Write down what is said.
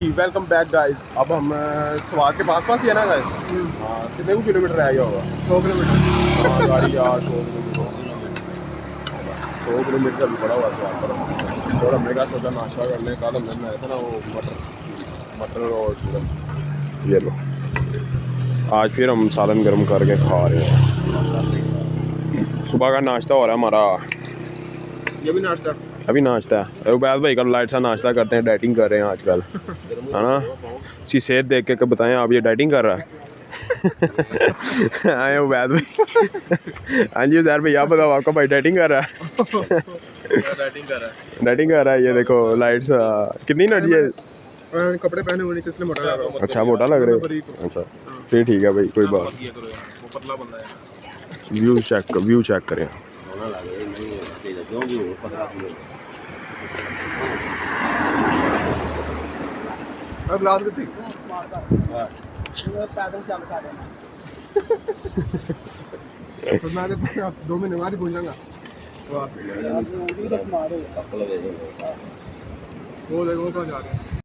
Welcome back guys. अब हम स्वाद के पास ही है ना गाइस। हाँ, कितने को किलोमीटर रह गया होगा? 100 किलोमीटर। हाँ गाड़ी यार 100 किलोमीटर भी बड़ा हुआ स्वाद पर। और हमने क्या सोचा नाश्ता करने, कल हमने बनाया था ना वो मटर और चिकन। ये लो, आज फिर हम सालन गर्म करके खा रहे हैं। सुबह का नाश्ता हो रहा है हमारा। ये भी नाश्ता, अभी नाश्ता है। उबैद भाई कल लाइट सा नाश्ता करते हैं, डाइटिंग कर रहे हैं आजकल, है ना। इसकी सेहत देख के बताएं आप, ये डाइटिंग कर रहा है। आए उबैद भाई। हाँ जी उबैद भाई, आप बताओ, आपका भाई डाइटिंग कर रहा है? डाइटिंग कर रहा है। ये देखो लाइट्स कितनी एनर्जी है। कपड़े पहने हुए नीचे, इसलिए मोटा लग रहा है। अच्छा मोटा लग रहे हो। अच्छा फिर ठीक है भाई, कोई बात। व्यू चेक करें। ग्लास कितनी पैदल चल खा देना। तो मैं 2 महीने बाद ही पहुंचाऊंगा। वो देखो कहाँ जा रहे हैं।